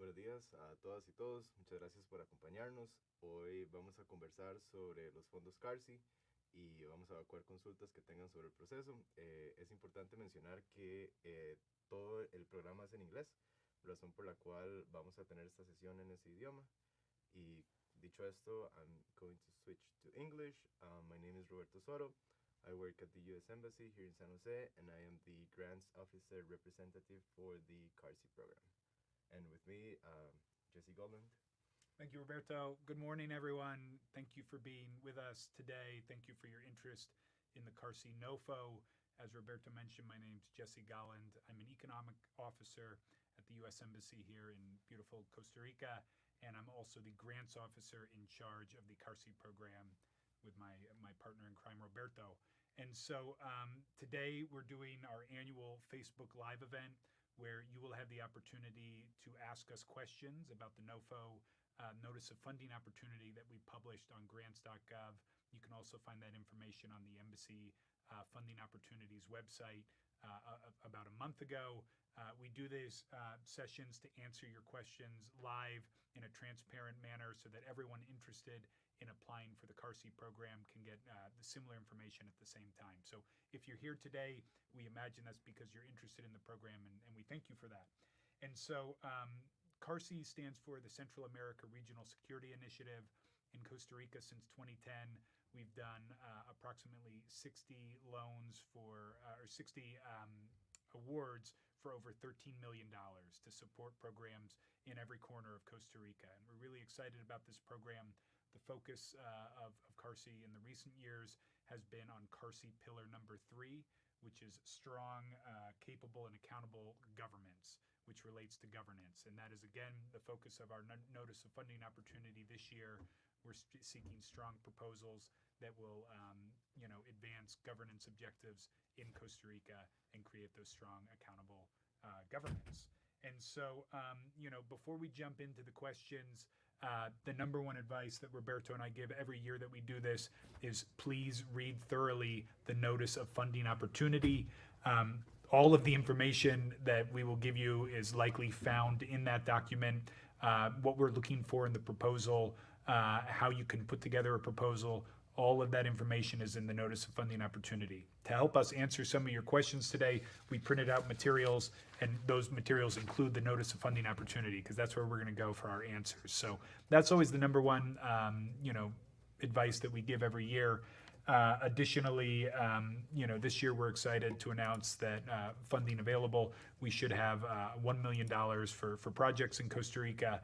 buenos días a todas y todos. Muchas gracias por acompañarnos. Hoy vamos a conversar sobre los fondos CARSI y vamos a evacuar consultas que tengan sobre el proceso. Es importante mencionar que todo el programa es en inglés, razón por la cual vamos a tener esta sesión en ese idioma. Y dicho esto, I'm going to switch to English. My name is Roberto Soto. I work at the U.S. Embassy here in San Jose, and I am the Grants Officer Representative for the CARSI program. And with me, Jesse Golland. Thank you, Roberto. Good morning, everyone. Thank you for being with us today. Thank you for your interest in the CARSI NOFO. As Roberto mentioned, my name's Jesse Golland. I'm an economic officer at the U.S. Embassy here in beautiful Costa Rica, and I'm also the grants officer in charge of the CARSI program with my partner in crime, Roberto. And so today we're doing our annual Facebook Live event, where you will have the opportunity to ask us questions about the NOFO Notice of Funding Opportunity that we published on grants.gov. You can also find that information on the Embassy Funding Opportunities website about a month ago. We do these sessions to answer your questions live in a transparent manner so that everyone interested in applying for the CARSI program can get the similar information at the same time. So if you're here today, we imagine that's because you're interested in the program, and we thank you for that. And so CARSI stands for the Central America Regional Security Initiative. In Costa Rica since 2010, we've done approximately 60 loans for, or 60 awards for over $13 million to support programs in every corner of Costa Rica. And we're really excited about this program. The focus of CARSI in the recent years has been on CARSI pillar number 3, which is strong, capable, and accountable governments, which relates to governance. And that is, again, the focus of our Notice of Funding Opportunity this year. We're seeking strong proposals that will advance governance objectives in Costa Rica and create those strong, accountable governments. And so, before we jump into the questions, the number one advice that Roberto and I give every year that we do this is please read thoroughly the Notice of Funding Opportunity. All of the information that we will give you is likely found in that document. What we're looking for in the proposal, how you can put together a proposal, all of that information is in the Notice of Funding Opportunity. To help us answer some of your questions today, we printed out materials, and those materials include the Notice of Funding Opportunity, because that's where we're going to go for our answers. So that's always the number one, advice that we give every year. Additionally, this year we're excited to announce that funding available. We should have $1 million for projects in Costa Rica,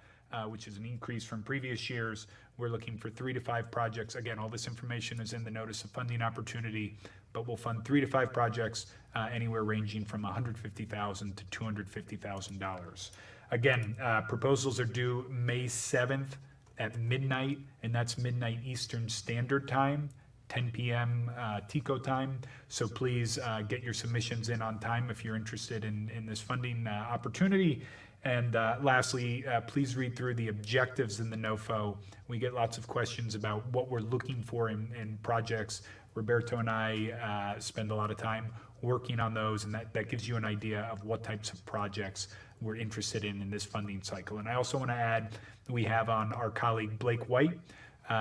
which is an increase from previous years. We're looking for 3 to 5 projects. Again, all this information is in the Notice of Funding Opportunity, but we'll fund 3 to 5 projects, anywhere ranging from $150,000 to $250,000. Again, proposals are due May 7th at midnight, and that's midnight Eastern Standard Time, 10 p.m. TICO time. So please get your submissions in on time if you're interested in this funding opportunity. And lastly, please read through the objectives in the NOFO. We get lots of questions about what we're looking for in projects. Roberto and I spend a lot of time working on those, and that gives you an idea of what types of projects we're interested in this funding cycle. And I also want to add, we have on our colleague Blake White,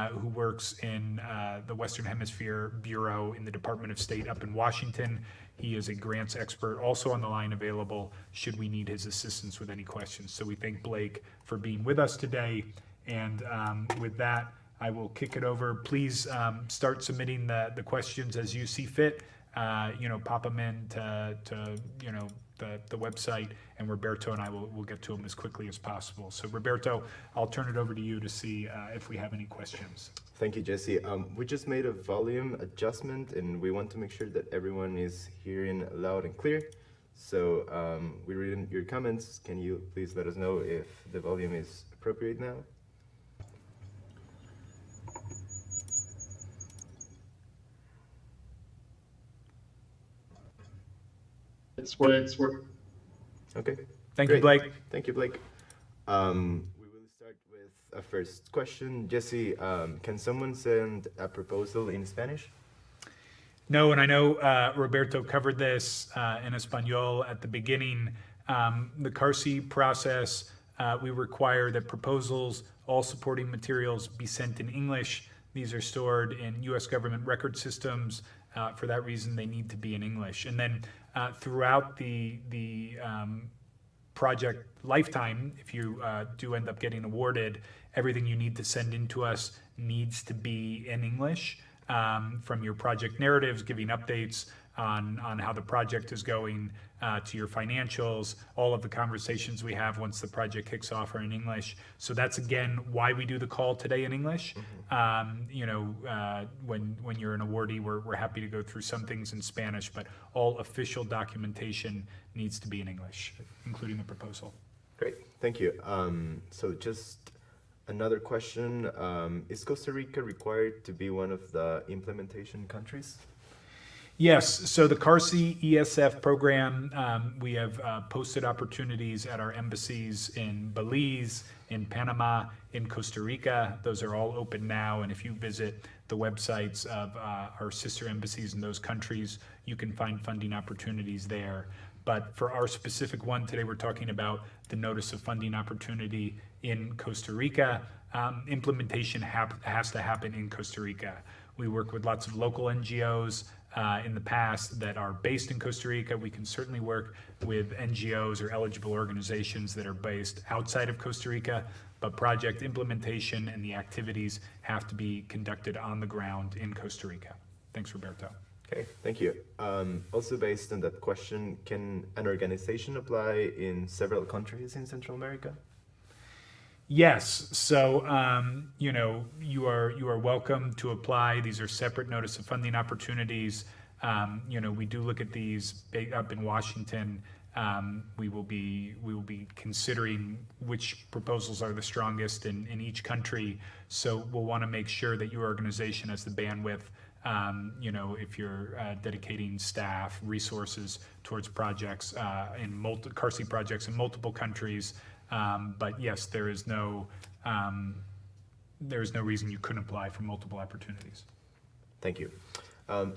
who works in the Western Hemisphere Bureau in the Department of State up in Washington. He is a grants expert, also on the line available should we need his assistance with any questions. So we thank Blake for being with us today. And with that, I will kick it over. Please start submitting the questions as you see fit. Pop them in to the website, and Roberto and I will get to them as quickly as possible. So Roberto, I'll turn it over to you to see if we have any questions. Thank you, Jesse. We just made a volume adjustment, and we want to make sure that everyone is hearing loud and clear. So we're reading your comments. Can you please let us know if the volume is appropriate now? It's work. Okay. Thank Great. you, Blake. Thank you, Blake. We will start with a first question. Jesse, can someone send a proposal in Spanish? No, and I know Roberto covered this in Espanol at the beginning. The CARSI process we require that proposals, all supporting materials be sent in English. These are stored in U.S. government record systems. For that reason, they need to be in English. And then throughout the project lifetime, if you do end up getting awarded, everything you need to send in to us needs to be in English, from your project narratives, giving updates on how the project is going, to your financials. All of the conversations we have once the project kicks off are in English. So that's, again, why we do the call today in English. When you're an awardee, we're happy to go through some things in Spanish, but all official documentation needs to be in English, including the proposal. Great, thank you. So just another question. Is Costa Rica required to be one of the implementation countries? Yes, so the CARSI ESF program, we have posted opportunities at our embassies in Belize, in Panama, in Costa Rica. Those are all open now, and if you visit the websites of our sister embassies in those countries, you can find funding opportunities there. But for our specific one today, we're talking about the Notice of Funding Opportunity in Costa Rica. Implementation has to happen in Costa Rica. We work with lots of local NGOs in the past that are based in Costa Rica. We can certainly work with NGOs or eligible organizations that are based outside of Costa Rica, but project implementation and the activities have to be conducted on the ground in Costa Rica. Thanks, Roberto. Okay, thank you. Also based on that question, can an organization apply in several countries in Central America? Yes, so you are welcome to apply. These are separate notice of funding opportunities. We do look at these up in Washington. We will be considering which proposals are the strongest in each country. So we'll want to make sure that your organization has the bandwidth. If you're dedicating staff, resources towards projects CARSI projects in multiple countries. But yes, there is no reason you couldn't apply for multiple opportunities. Thank you.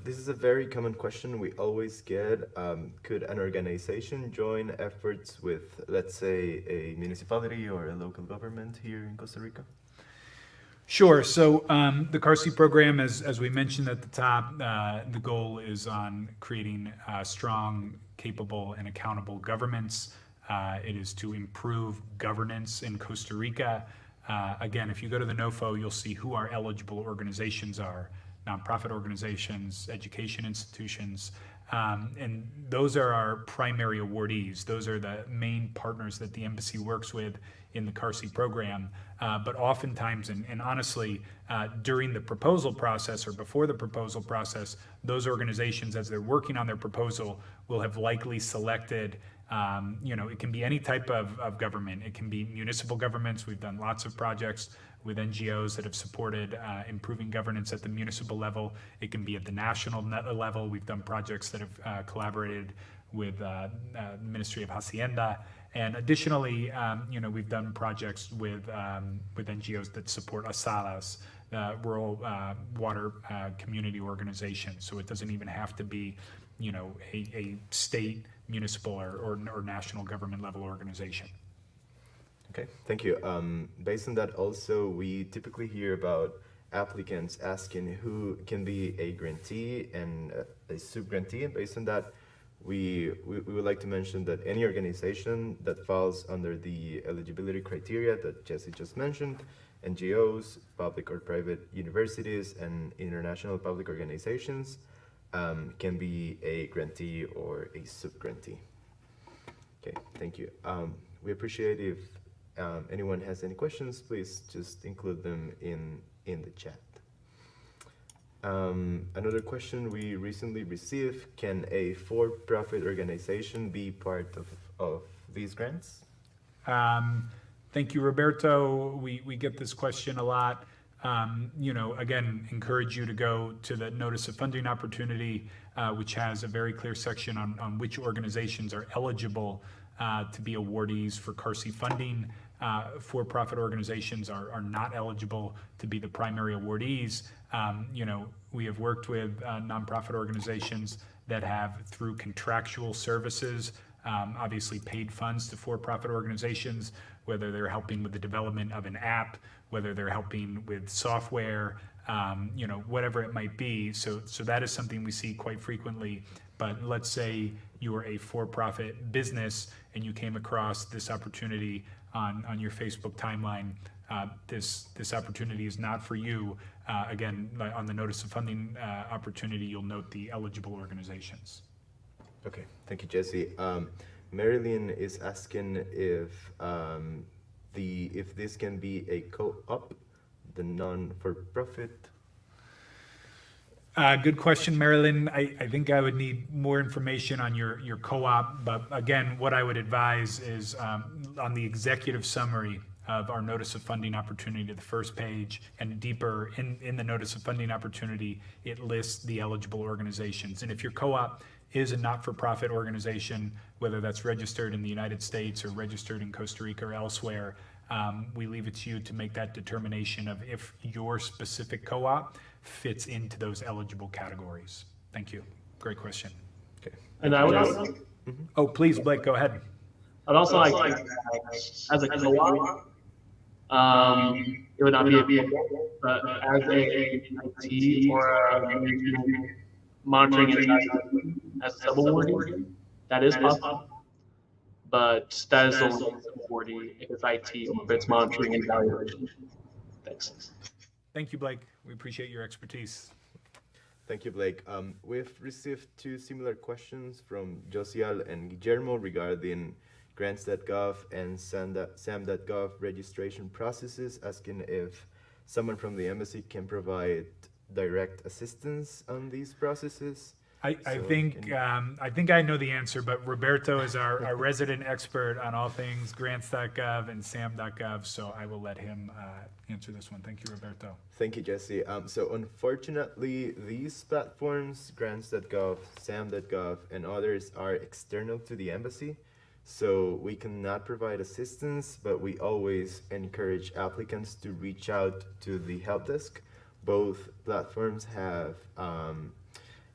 This is a very common question we always get. Could an organization join efforts with, let's say, a municipality or a local government here in Costa Rica? Sure. So the CARSI program, as we mentioned at the top, the goal is on creating strong, capable, and accountable governments. It is to improve governance in Costa Rica. Again, if you go to the NOFO, you'll see who our eligible organizations are: nonprofit organizations, education institutions, and those are our primary awardees. Those are the main partners that the embassy works with in the CARSI program. But oftentimes, and honestly, during the proposal process or before the proposal process, those organizations, as they're working on their proposal, will have likely selected it can be any type of government. It can be municipal governments. We've done lots of projects with NGOs that have supported improving governance at the municipal level. It can be at the national level. We've done projects that have collaborated with the Ministry of Hacienda. And additionally, we've done projects with NGOs that support ASADAs, rural water community organizations. So it doesn't even have to be, a state, municipal, or national government level organization. Okay, thank you. Based on that, also, we typically hear about applicants asking who can be a grantee and a sub-grantee. And based on that, we would like to mention that any organization that falls under the eligibility criteria that Jesse just mentioned, NGOs, public or private universities, and international public organizations, can be a grantee or a sub-grantee. Okay, thank you. We appreciate if anyone has any questions, please just include them in the chat. Another question we recently received: can a for-profit organization be part of these grants? Thank you, Roberto. We get this question a lot. Again, encourage you to go to the Notice of Funding Opportunity, which has a very clear section on which organizations are eligible to be awardees for CARSI funding. For-profit organizations are not eligible to be the primary awardees. We have worked with nonprofit organizations that have, through contractual services, obviously paid funds to for-profit organizations, whether they're helping with the development of an app, whether they're helping with software, whatever it might be. So that is something we see quite frequently. But let's say you are a for-profit business and you came across this opportunity on your Facebook timeline. This opportunity is not for you. Again, on the notice of funding opportunity, you'll note the eligible organizations. Okay, thank you, Jesse. Marilyn is asking if this can be a co-op, the non-for-profit. Good question, Marilyn. I think I would need more information on your co-op, but again, what I would advise is on the executive summary of our notice of funding opportunity to the first page, and deeper in the notice of funding opportunity, it lists the eligible organizations. And if your co-op is a not-for-profit organization, whether that's registered in the United States or registered in Costa Rica or elsewhere, we leave it to you to make that determination of if your specific co-op fits into those eligible categories. Thank you. Great question. Okay. And I would also, Oh, please, Blake, go ahead. I'd also like to add, as a co-op, it would not be a co-op, but as a IT or a monitoring and evaluation as subawardee, that is possible. But that is only subawardee if it's IT or if it's monitoring and evaluation. Thanks. Thank you, Blake. We appreciate your expertise. Thank you, Blake. We've received two similar questions from Josial and Guillermo regarding grants.gov and SAM.gov registration processes, asking if someone from the embassy can provide direct assistance on these processes. I think I know the answer, but Roberto is our resident expert on all things grants.gov and SAM.gov, so I will let him answer this one. Thank you, Roberto. Thank you, Jesse. So unfortunately, these platforms, grants.gov, SAM.gov, and others are external to the embassy, so we cannot provide assistance, but we always encourage applicants to reach out to the help desk. Both platforms have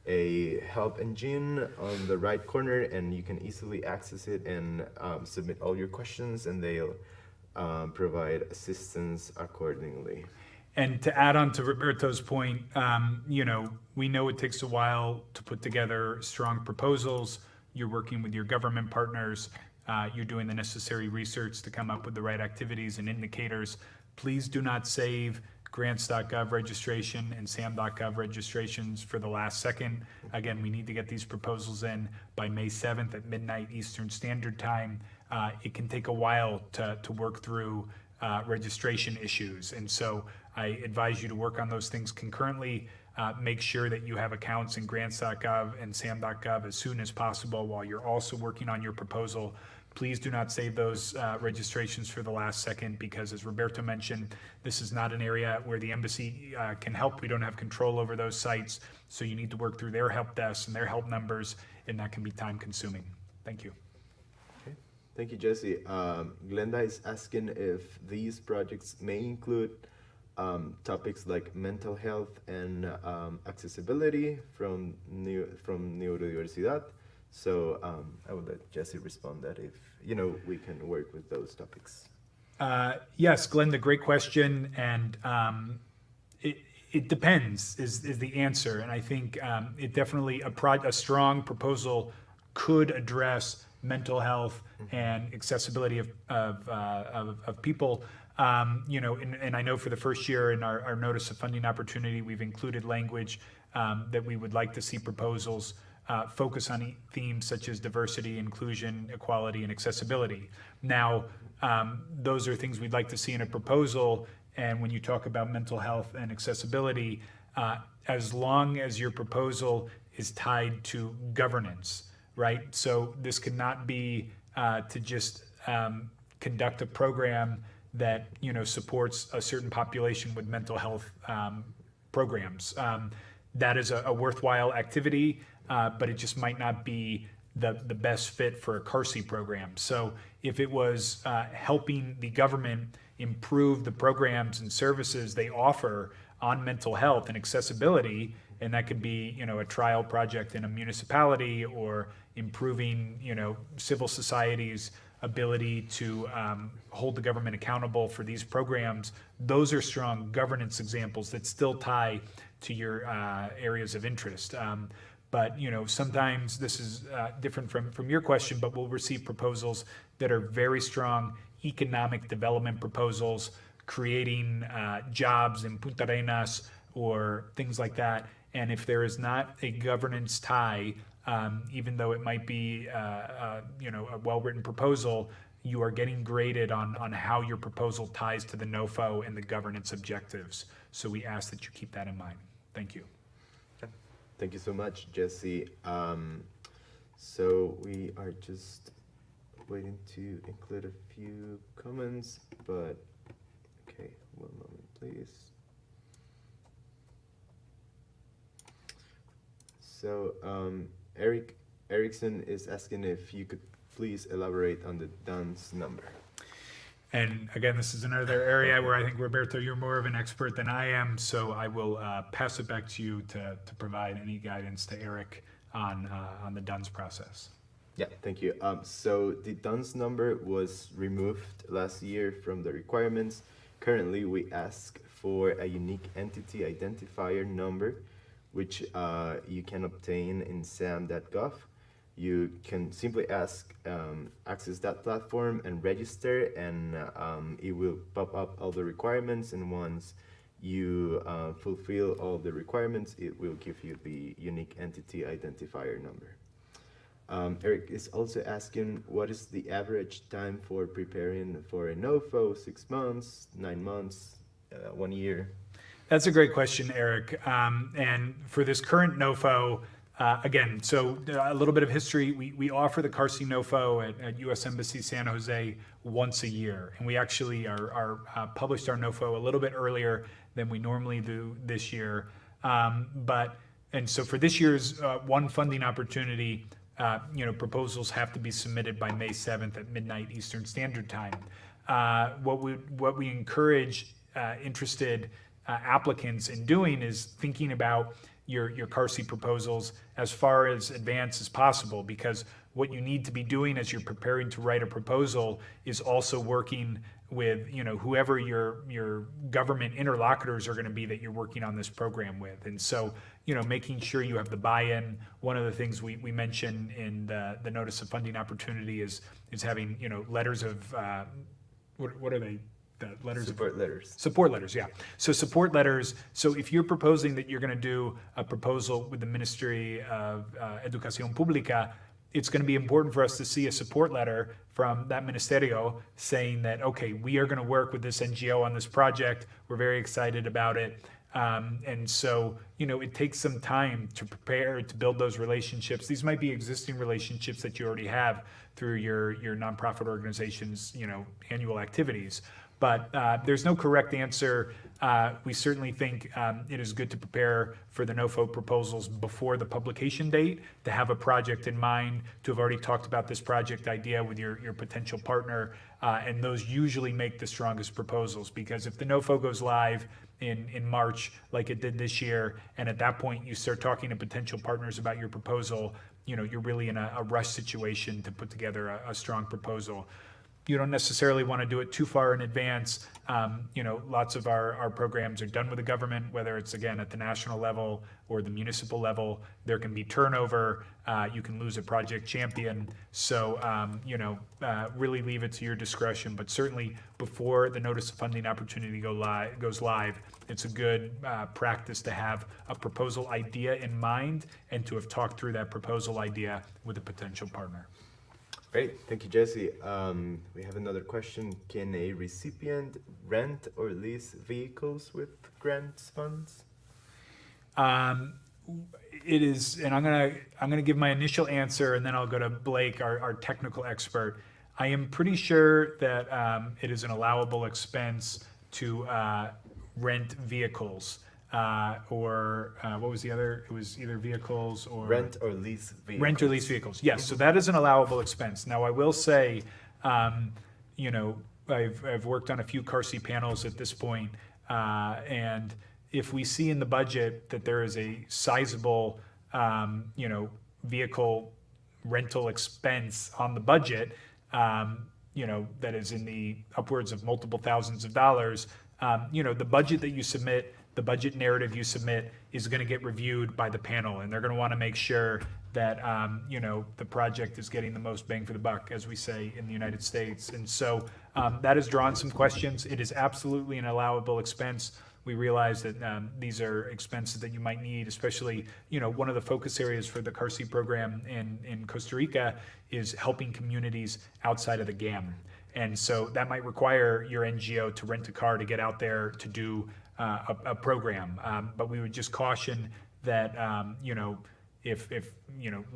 a help engine on the right corner, and you can easily access it and submit all your questions, and they'll provide assistance accordingly. And to add on to Roberto's point, we know it takes a while to put together strong proposals. You're working with your government partners. You're doing the necessary research to come up with the right activities and indicators. Please do not save grants.gov registration and SAM.gov registrations for the last second. Again, we need to get these proposals in by May 7th at midnight Eastern Standard Time. It can take a while to work through registration issues. And so I advise you to work on those things concurrently. Make sure that you have accounts in grants.gov and SAM.gov as soon as possible while you're also working on your proposal. Please do not save those registrations for the last second, because as Roberto mentioned, this is not an area where the embassy can help. We don't have control over those sites, so you need to work through their help desks and their help numbers, and that can be time consuming. Thank you. Okay. Thank you, Jesse. Glenda is asking if these projects may include topics like mental health and accessibility from Neurodiversidad. So I would let Jesse respond that if we can work with those topics. Yes, Glenda, great question, and it depends is the answer, and I think it definitely a strong proposal could address mental health and accessibility of people. And I know for the first year in our notice of funding opportunity, we've included language that we would like to see proposals focus on themes such as diversity, inclusion, equality, and accessibility. Now, those are things we'd like to see in a proposal, and when you talk about mental health and accessibility, as long as your proposal is tied to governance, right? So this cannot be to just conduct a program that supports a certain population with mental health programs. That is a worthwhile activity, but it just might not be the best fit for a CARSI program. So if it was helping the government improve the programs and services they offer on mental health and accessibility, and that could be, a trial project in a municipality or improving, civil society's ability to hold the government accountable for these programs. Those are strong governance examples that still tie to your areas of interest. But sometimes this is different from your question, but we'll receive proposals that are very strong economic development proposals, creating jobs in Punta Arenas or things like that. And if there is not a governance tie, even though it might be a well-written proposal, you are getting graded on how your proposal ties to the NOFO and the governance objectives. So we ask that you keep that in mind. Thank you. Thank you so much, Jesse. So we are just waiting to include a few comments, but okay, one moment, please. So Erickson is asking if you could please elaborate on the DUNS number. And again, this is another area where I think, Roberto, you're more of an expert than I am, so I will pass it back to you to provide any guidance to Eric on the DUNS process. Yeah, thank you. So the DUNS number was removed last year from the requirements. Currently, we ask for a unique entity identifier number, which you can obtain in sam.gov. You can simply access that platform and register, and it will pop up all the requirements. And once you fulfill all the requirements, it will give you the unique entity identifier number. Eric is also asking, what is the average time for preparing for a NOFO? 6 months, 9 months, 1 year? That's a great question, Eric. And for this current NOFO, again, so a little bit of history. We offer the CARSI NOFO at U.S. Embassy San Jose once a year. And we actually published our NOFO a little bit earlier than we normally do this year. And so for this year's one funding opportunity, proposals have to be submitted by May 7th at midnight Eastern Standard Time. What we encourage interested applicants in doing is thinking about your CARSI proposals as far as advanced as possible, because what you need to be doing as you're preparing to write a proposal is also working with whoever your government interlocutors are going to be that you're working on this program with. And so making sure you have the buy-in. One of the things we mentioned in the notice of funding opportunity is having letters of what are they? The letters support letters, yeah. So support letters. So if you're proposing that you're going to do a proposal with the Ministry of Educación Pública, it's going to be important for us to see a support letter from that ministerio saying that, okay, we are going to work with this NGO on this project. We're very excited about it. And so, it takes some time to prepare, to build those relationships. These might be existing relationships that you already have through your nonprofit organization's, annual activities. But there's no correct answer. We certainly think it is good to prepare for the NOFO proposals before the publication date, to have a project in mind, to have already talked about this project idea with your potential partner. And those usually make the strongest proposals, because if the NOFO goes live in March, like it did this year, and at that point you start talking to potential partners about your proposal, you're really in a rush situation to put together a strong proposal. You don't necessarily want to do it too far in advance. Lots of our programs are done with the government, whether it's, again, at the national level or the municipal level. There can be turnover. You can lose a project champion. So, really leave it to your discretion. But certainly before the notice of funding opportunity goes live, it's a good practice to have a proposal idea in mind and to have talked through that proposal idea with a potential partner. Great, thank you, Jesse. We have another question. Can a recipient rent or lease vehicles with grants funds? It is, and I'm gonna give my initial answer, and then I'll go to Blake, our technical expert. I am pretty sure that it is an allowable expense to rent vehicles. Or what was the other? It was either vehicles or rent or lease vehicles. Rent or lease vehicles. Yes, so that is an allowable expense. Now, I will say, I've worked on a few CARSI panels at this point, and if we see in the budget that there is a sizable, vehicle rental expense on the budget, that is in the upwards of multiple thousands of dollars, the budget that you submit, the budget narrative you submit is going to get reviewed by the panel, and they're going to want to make sure that, the project is getting the most bang for the buck, as we say in the United States. And so that has drawn some questions. It is absolutely an allowable expense. We realize that these are expenses that you might need, especially, one of the focus areas for the CARSI program in Costa Rica is helping communities outside of the GAM. And so that might require your NGO to rent a car to get out there to do a program. But we would just caution that, if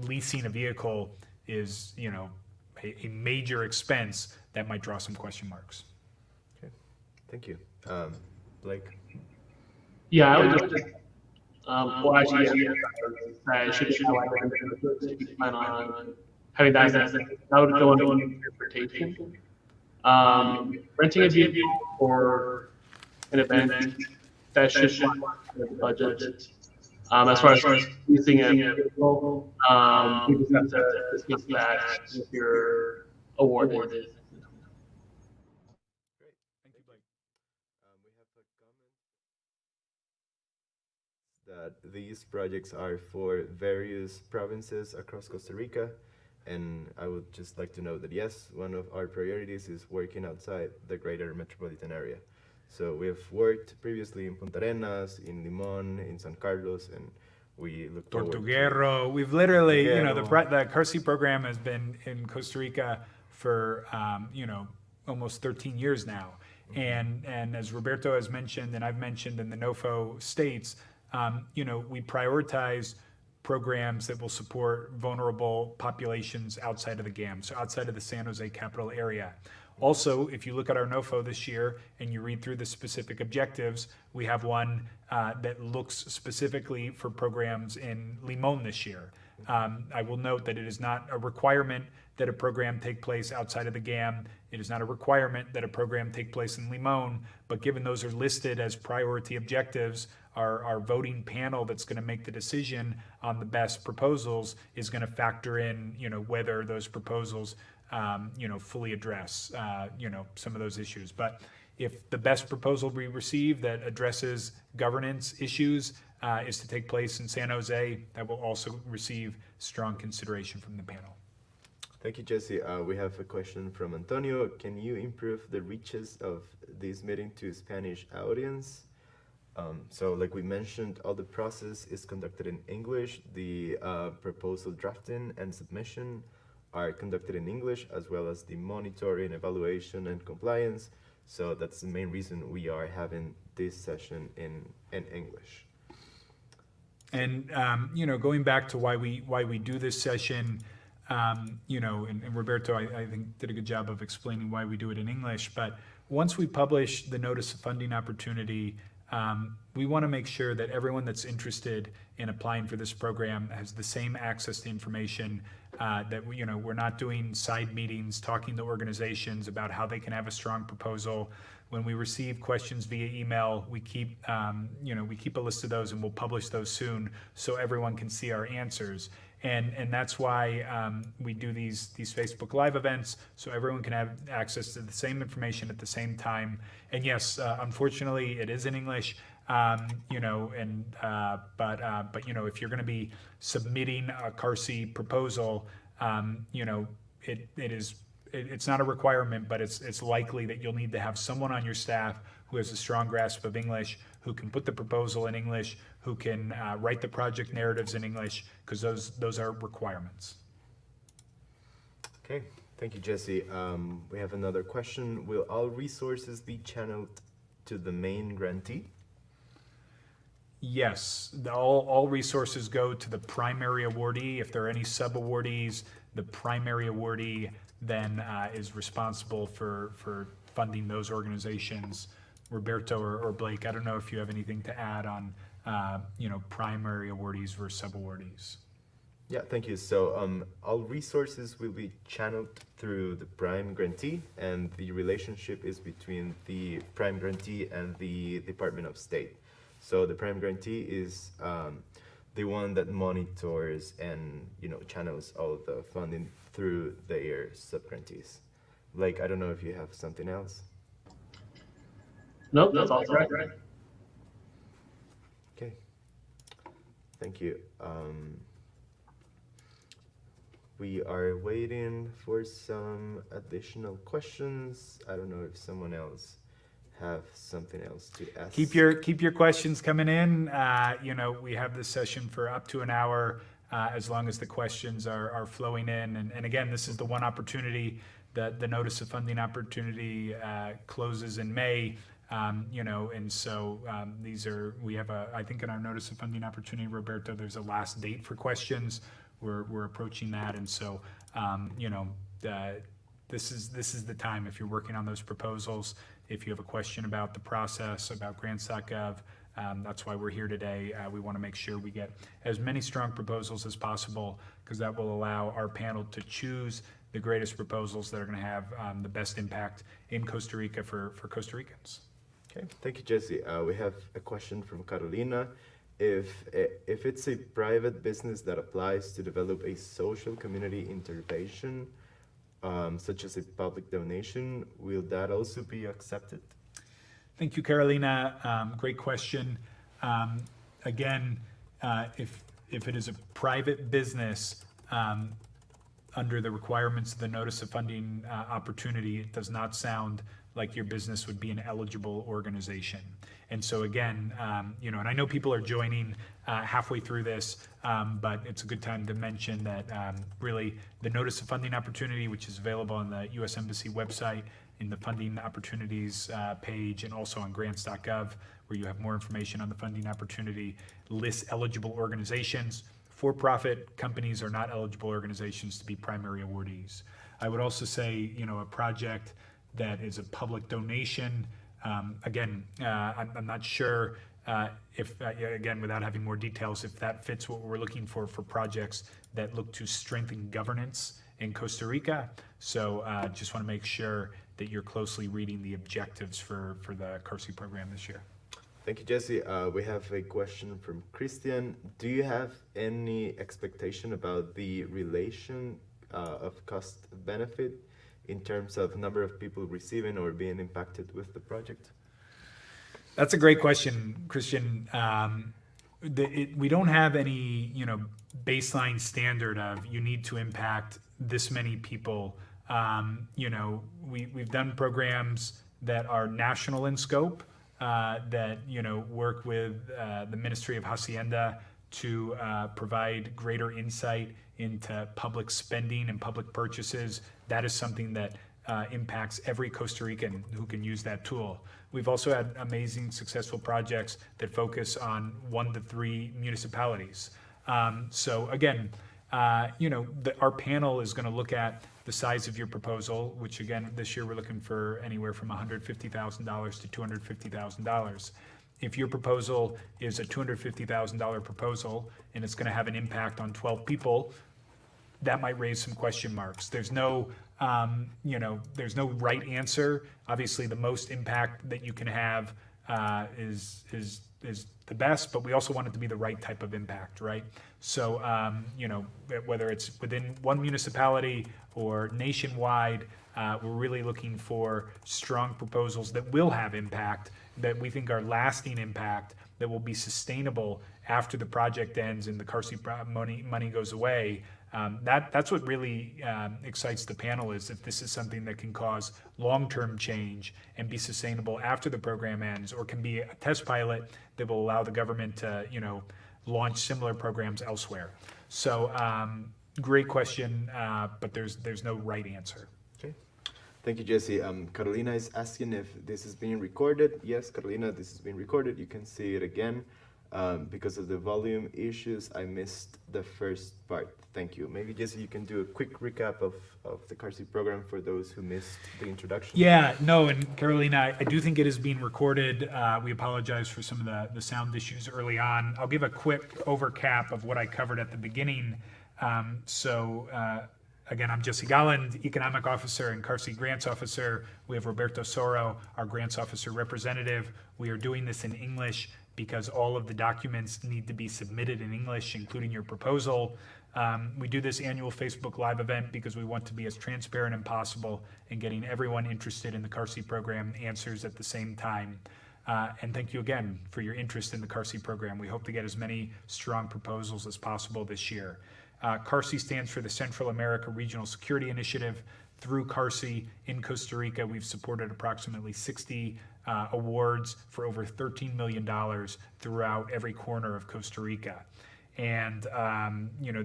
leasing a vehicle is, a major expense, that might draw some question marks. Okay, thank you. Blake? Yeah, I would just, well, actually, I should plan on having that would go into interpretation. Renting a vehicle for an event, that should be the budget. As far as using a vehicle, we just have to discuss that if you're awarded. Great. Thank you, Blake. We have a comment that these projects are for various provinces across Costa Rica, and I would just like to note that yes, one of our priorities is working outside the greater metropolitan area. So we have worked previously in Punta Arenas, in Limon, in San Carlos, and we look forward to Tortuguero. We've literally, Tortuguero. the CARSI program has been in Costa Rica for, almost 13 years now. And as Roberto has mentioned, and I've mentioned in the NOFO states, we prioritize programs that will support vulnerable populations outside of the GAM, so outside of the San Jose capital area. Also, if you look at our NOFO this year and you read through the specific objectives, we have one that looks specifically for programs in Limon this year. I will note that it is not a requirement that a program take place outside of the GAM. It is not a requirement that a program take place in Limon, but given those are listed as priority objectives, our voting panel that's going to make the decision on the best proposals is going to factor in, whether those proposals, fully address, some of those issues. But if the best proposal we receive that addresses governance issues is to take place in San Jose, that will also receive strong consideration from the panel. Thank you, Jesse. We have a question from Antonio. Can you improve the reaches of this meeting to Spanish audience? So like we mentioned, all the process is conducted in English. The proposal drafting and submission are conducted in English, as well as the monitoring, evaluation, and compliance. So that's the main reason we are having this session in English. And going back to why we do this session, and Roberto, I think did a good job of explaining why we do it in English. But once we publish the notice of funding opportunity, we want to make sure that everyone that's interested in applying for this program has the same access to information. That we're not doing side meetings talking to organizations about how they can have a strong proposal. When we receive questions via email, we keep a list of those, and we'll publish those soon so everyone can see our answers. And that's why we do these Facebook Live events, so everyone can have access to the same information at the same time. And yes, unfortunately, it is in English. But if you're going to be submitting a CARSI proposal, it's not a requirement, but it's likely that you'll need to have someone on your staff who has a strong grasp of English, who can put the proposal in English, who can write the project narratives in English, because those are requirements. Okay, thank you, Jesse. We have another question. Will all resources be channeled to the main grantee? Yes, all resources go to the primary awardee. If there are any sub-awardees, the primary awardee then is responsible for funding those organizations. Roberto or Blake, I don't know if you have anything to add on primary awardees versus sub-awardees. Yeah, thank you. So all resources will be channeled through the prime grantee, and the relationship is between the prime grantee and the Department of State. So the prime grantee is the one that monitors and channels all the funding through their subgrantees. Like, I don't know if you have something else. Nope, that's all right. Okay, thank you. We are waiting for some additional questions. I don't know if someone else have something else to ask. Keep your questions coming in. We have this session for up to an hour, as long as the questions are flowing in. And again, this is the one opportunity that the notice of funding opportunity closes in May. And so we have I think in our notice of funding opportunity, Roberto, there's a last date for questions. We're approaching that, and so this is the time. If you're working on those proposals, if you have a question about the process, about grants.gov, that's why we're here today. We want to make sure we get as many strong proposals as possible, because that will allow our panel to choose the greatest proposals that are going to have the best impact in Costa Rica for Costa Ricans. Okay, thank you, Jesse. We have a question from Carolina. If it's a private business that applies to develop a social community intervention, such as a public donation, will that also be accepted? Thank you, Carolina. Great question. Again, if it is a private business, under the requirements of the notice of funding opportunity, it does not sound like your business would be an eligible organization. And so again, and I know people are joining halfway through this, but it's a good time to mention that really the notice of funding opportunity, which is available on the U.S. Embassy website in the funding opportunities page, and also on grants.gov, where you have more information on the funding opportunity, lists eligible organizations. For-profit companies are not eligible organizations to be primary awardees. I would also say, a project that is a public donation, again, I'm not sure if, again, without having more details, if that fits what we're looking for projects that look to strengthen governance in Costa Rica. So just want to make sure that you're closely reading the objectives for the CARSI program this year. Thank you, Jesse. We have a question from Christian. Do you have any expectation about the relation of cost benefit in terms of number of people receiving or being impacted with the project? That's a great question, Christian. We don't have any, baseline standard of you need to impact this many people. We've done programs that are national in scope, that work with the Ministry of Hacienda to provide greater insight into public spending and public purchases. That is something that impacts every Costa Rican who can use that tool. We've also had amazing successful projects that focus on 1 to 3 municipalities. So again, our panel is going to look at the size of your proposal, which again, this year we're looking for anywhere from $150,000 to $250,000. If your proposal is a $250,000 proposal and it's going to have an impact on 12 people, that might raise some question marks. There's no right answer. Obviously, the most impact that you can have is the best, but we also want it to be the right type of impact, right? So, whether it's within one municipality or nationwide, we're really looking for strong proposals that will have impact, that we think are lasting impact, that will be sustainable after the project ends and the CARSI money goes away. That's what really excites the panel, is if this is something that can cause long-term change and be sustainable after the program ends, or can be a test pilot that will allow the government to, launch similar programs elsewhere. So great question, but there's no right answer. Okay. Thank you, Jesse. Carolina is asking if this is being recorded. Yes, Carolina, this is being recorded. You can see it again. Because of the volume issues, I missed the first part. Thank you. Maybe, Jesse, you can do a quick recap of the CARSI program for those who missed the introduction. Yeah, no, and Carolina, I do think it is being recorded. We apologize for some of the sound issues early on. I'll give a quick overcap of what I covered at the beginning. Again, I'm Jesse Golland, Economic Officer and CARSI Grants Officer. We have Roberto Soro, our Grants Officer Representative. We are doing this in English because all of the documents need to be submitted in English, including your proposal. We do this annual Facebook Live event because we want to be as transparent as possible in getting everyone interested in the CARSI program answers at the same time. And thank you again for your interest in the CARSI program. We hope to get as many strong proposals as possible this year. CARSI stands for the Central America Regional Security Initiative. Through CARSI in Costa Rica, we've supported approximately 60 awards for over $13 million throughout every corner of Costa Rica. And,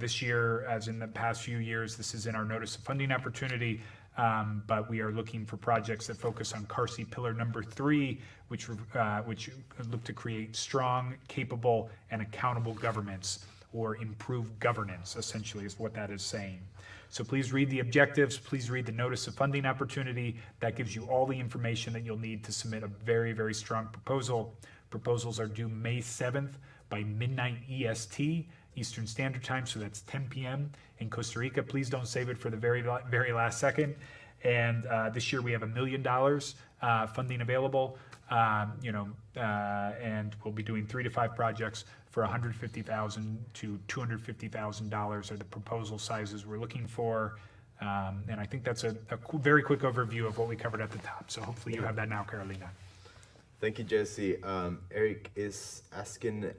this year, as in the past few years, this is in our notice of funding opportunity, but we are looking for projects that focus on CARSI Pillar number 3, which look to create strong, capable, and accountable governments, or improved governance, essentially, is what that is saying. So please read the objectives, please read the notice of funding opportunity. That gives you all the information that you'll need to submit a very, very strong proposal. Proposals are due May 7th by midnight EST, Eastern Standard Time, so that's 10 p.m. in Costa Rica. Please don't save it for the very last second. And this year we have $1 million funding available, and we'll be doing 3 to 5 projects for $150,000 to $250,000 are the proposal sizes we're looking for. And I think that's a very quick overview of what we covered at the top. So hopefully you have that now, Carolina. Thank you, Jesse. Eric is asking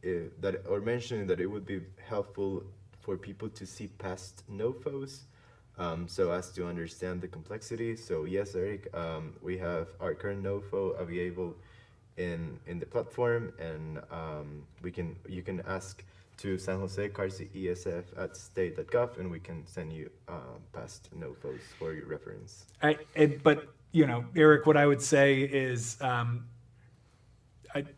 mentioning that it would be helpful for people to see past NOFOs, so as to understand the complexity. So yes, Eric, we have our current NOFO available in the platform, and you can ask to San Jose CARSI ESF at state.gov, and we can send you past NOFOs for your reference. But Eric, what I would say is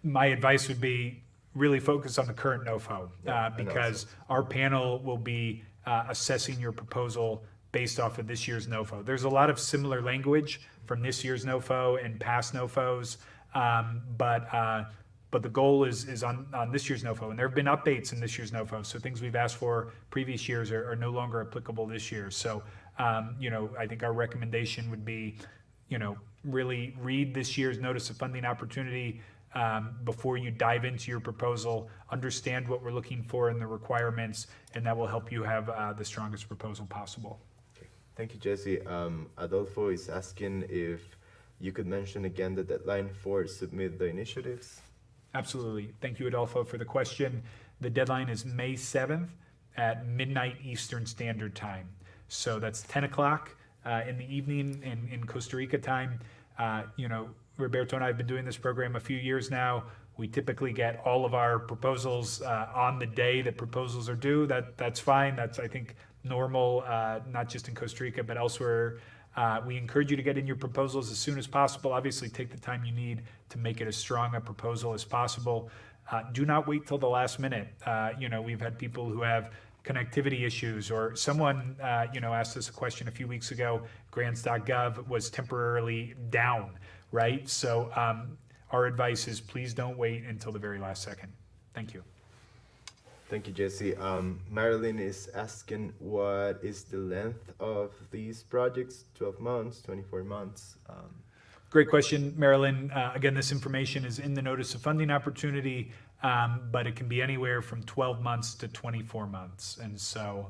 my advice would be really focus on the current NOFO, because our panel will be assessing your proposal based off of this year's NOFO. There's a lot of similar language from this year's NOFO and past NOFOs, but the goal is on this year's NOFO, and there have been updates in this year's NOFO. So things we've asked for previous years are no longer applicable this year. So, I think our recommendation would be, really read this year's notice of funding opportunity before you dive into your proposal, understand what we're looking for in the requirements, and that will help you have the strongest proposal possible. Okay. Thank you, Jesse. Adolfo is asking if you could mention again the deadline for submit the initiatives. Absolutely. Thank you, Adolfo, for the question. The deadline is May 7th at midnight Eastern Standard Time. So that's 10 o'clock in the evening in Costa Rica time. Roberto and I have been doing this program a few years now. We typically get all of our proposals on the day that proposals are due. That's fine. That's, I think, normal, not just in Costa Rica, but elsewhere. We encourage you to get in your proposals as soon as possible. Obviously, take the time you need to make it as strong a proposal as possible. Do not wait till the last minute. We've had people who have connectivity issues, or someone, asked us a question a few weeks ago. Grants.gov was temporarily down, right? So our advice is please don't wait until the very last second. Thank you. Thank you, Jesse. Marilyn is asking, what is the length of these projects? 12 months, 24 months? Great question, Marilyn. Again, this information is in the notice of funding opportunity, but it can be anywhere from 12 months to 24 months. And so,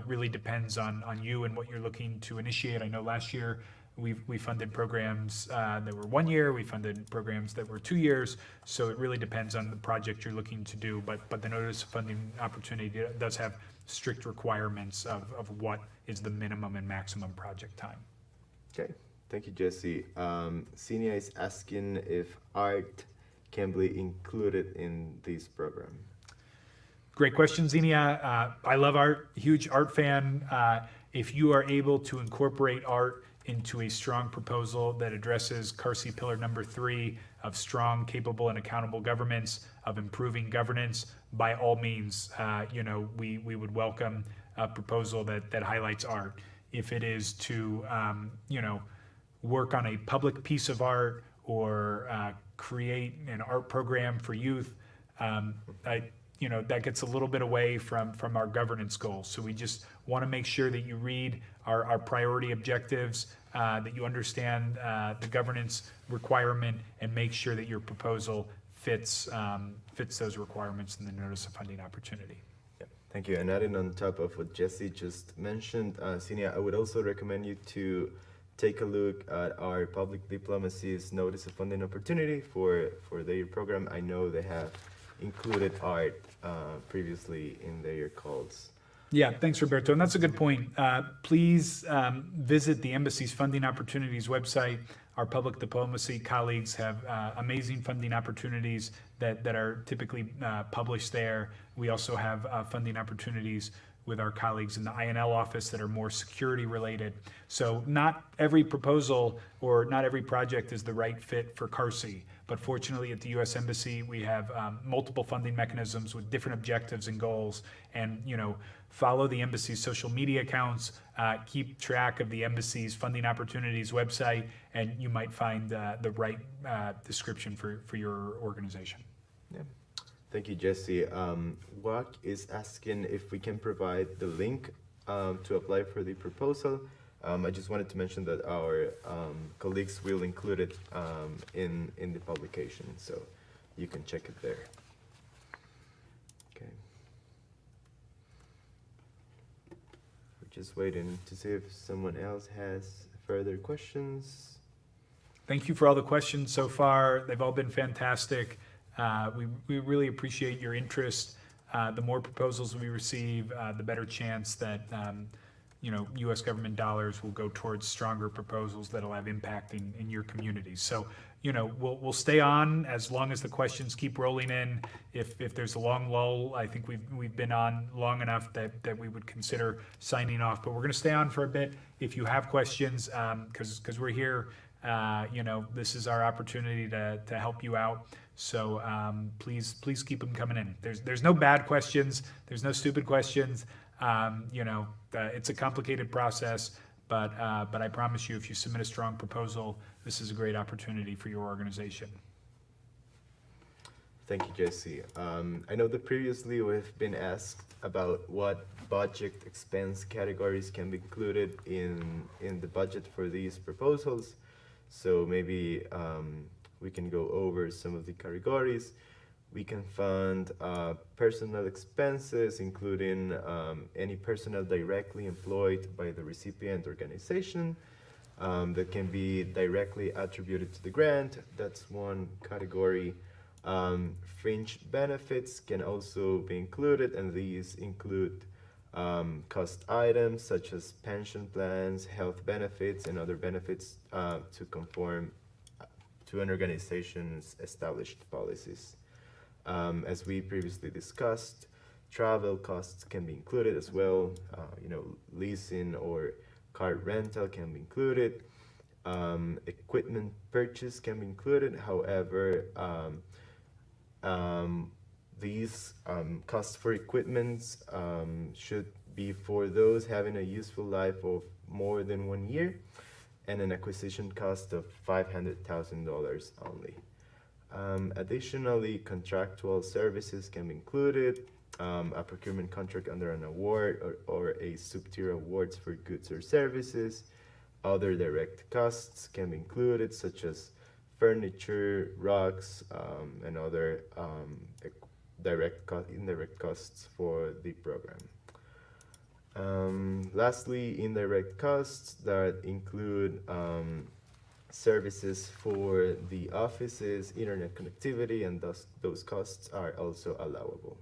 really depends on you and what you're looking to initiate. I know last year we funded programs that were 1 year. We funded programs that were 2 years. So it really depends on the project you're looking to do. But the notice of funding opportunity does have strict requirements of what is the minimum and maximum project time. Okay. Thank you, Jesse. Senia is asking if art can be included in this program. Great question, Xenia. I love art, huge art fan. If you are able to incorporate art into a strong proposal that addresses CARSI Pillar number 3 of strong, capable, and accountable governments, of improving governance, by all means, we would welcome a proposal that highlights art. If it is to, work on a public piece of art or create an art program for youth, that gets a little bit away from our governance goals. So we just want to make sure that you read our priority objectives, that you understand the governance requirement, and make sure that your proposal fits those requirements in the notice of funding opportunity. Yeah, thank you. And adding on top of what Jesse just mentioned, Senior, I would also recommend you to take a look at our public diplomacy's notice of funding opportunity for their program. I know they have included art previously in their calls. Yeah, thanks, Roberto. And that's a good point. Please visit the Embassy's Funding Opportunities website. Our public diplomacy colleagues have amazing funding opportunities that are typically published there. We also have funding opportunities with our colleagues in the INL office that are more security related. So not every proposal or not every project is the right fit for CARSI. But fortunately, at the U.S. Embassy, we have multiple funding mechanisms with different objectives and goals. And, follow the Embassy's social media accounts, keep track of the Embassy's Funding Opportunities website, and you might find the right description for your organization. Yeah. Thank you, Jesse. WAC is asking if we can provide the link to apply for the proposal. I just wanted to mention that our colleagues will include it in the publication, so you can check it there. Okay. We're just waiting to see if someone else has further questions. Thank you for all the questions so far. They've all been fantastic. We really appreciate your interest. The more proposals we receive, the better chance that U.S. government dollars will go towards stronger proposals that'll have impact in your communities. So, we'll stay on as long as the questions keep rolling in. If there's a long lull, I think we've been on long enough that we would consider signing off. But we're going to stay on for a bit. If you have questions, because we're here, this is our opportunity to help you out. So please keep them coming in. There's no bad questions. There's no stupid questions. It's a complicated process, but I promise you, if you submit a strong proposal, this is a great opportunity for your organization. Thank you, Jesse. I know that previously we've been asked about what budget expense categories can be included in the budget for these proposals. So maybe we can go over some of the categories. We can fund personal expenses, including any personnel directly employed by the recipient organization that can be directly attributed to the grant. That's one category. Fringe benefits can also be included, and these include cost items such as pension plans, health benefits, and other benefits to conform to an organization's established policies. As we previously discussed, travel costs can be included as well. Leasing or car rental can be included. Equipment purchase can be included. However, these costs for equipment should be for those having a useful life of more than 1 year, and an acquisition cost of $500,000 only. Additionally, contractual services can be included. A procurement contract under an award or a sub-tier awards for goods or services. Other direct costs can be included, such as furniture, rugs, and other indirect costs for the program. Lastly, indirect costs that include services for the offices, internet connectivity, and those costs are also allowable.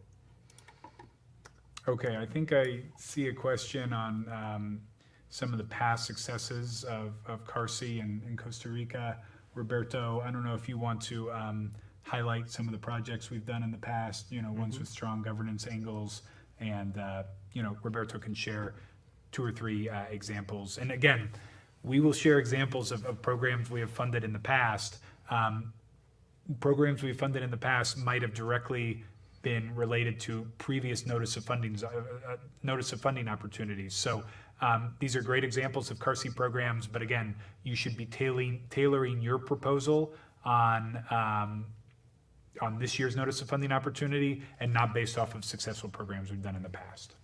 Okay, I think I see a question on some of the past successes of CARSI in Costa Rica. Roberto, I don't know if you want to highlight some of the projects we've done in the past, ones with strong governance angles, and Roberto can share 2 or 3 examples. And again, we will share examples of programs we have funded in the past. Programs we've funded in the past might have directly been related to previous notice of funding opportunities. So these are great examples of CARSI programs, but again, you should be tailoring your proposal on on this year's Notice of Funding Opportunity and not based off of successful programs we've done in the past.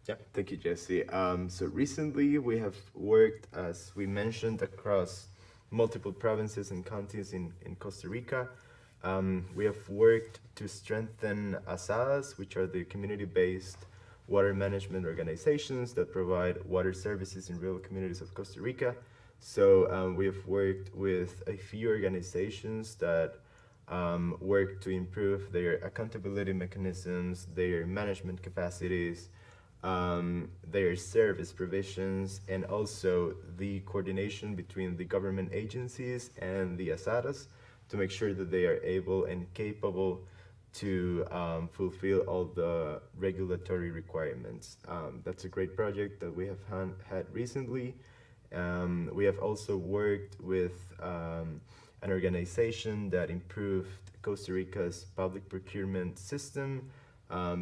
Yeah, thank you, Jesse. So recently we have worked, as we mentioned, across multiple provinces and counties in Costa Rica. We have worked to strengthen ASADs, which are the community-based water management organizations that provide water services in rural communities of Costa Rica. So we have worked with a few organizations that work to improve their accountability mechanisms, their management capacities, their service provisions, and also the coordination between the government agencies and the ASADAs to make sure that they are able and capable to fulfill all the regulatory requirements. That's a great project that we have had recently. We have also worked with an organization that improved Costa Rica's public procurement system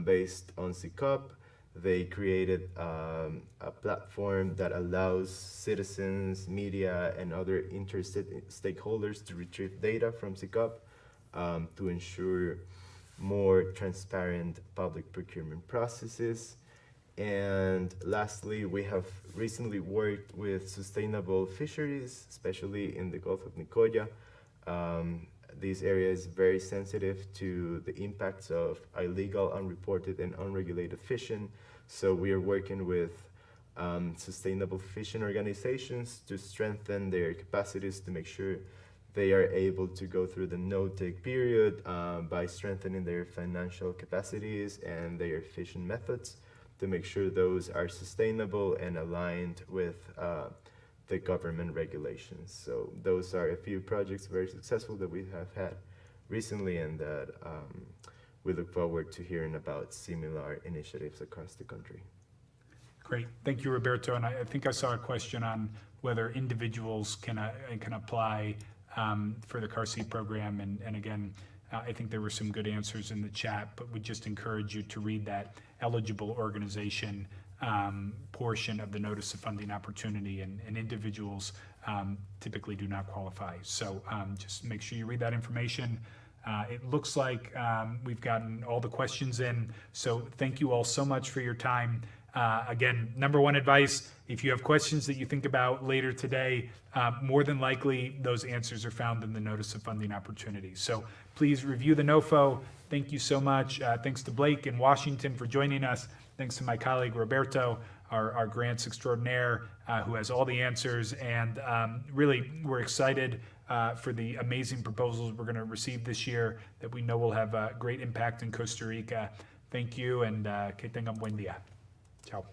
based on CCOP. They created a platform that allows citizens, media, and other interested stakeholders to retrieve data from CCOP to ensure more transparent public procurement processes. And lastly, we have recently worked with sustainable fisheries, especially in the Gulf of Nicoya. This area is very sensitive to the impacts of illegal, unreported, and unregulated fishing. So we are working with sustainable fishing organizations to strengthen their capacities to make sure they are able to go through the no-take period by strengthening their financial capacities and their fishing methods to make sure those are sustainable and aligned with the government regulations. So those are a few projects very successful that we have had recently, and that we look forward to hearing about similar initiatives across the country. Great, thank you, Roberto. And I think I saw a question on whether individuals can apply for the CARSI program. And again, I think there were some good answers in the chat, but we just encourage you to read that eligible organization portion of the Notice of Funding Opportunity, and individuals typically do not qualify. So just make sure you read that information. It looks like we've gotten all the questions in, so thank you all so much for your time. Again, number one advice, if you have questions that you think about later today, more than likely those answers are found in the Notice of Funding Opportunity. So please review the NOFO. Thank you so much. Thanks to Blake in Washington for joining us. Thanks to my colleague Roberto, our grants extraordinaire, who has all the answers. And really, we're excited for the amazing proposals we're going to receive this year that we know will have a great impact in Costa Rica. Thank you, and que tengan buen día. Ciao.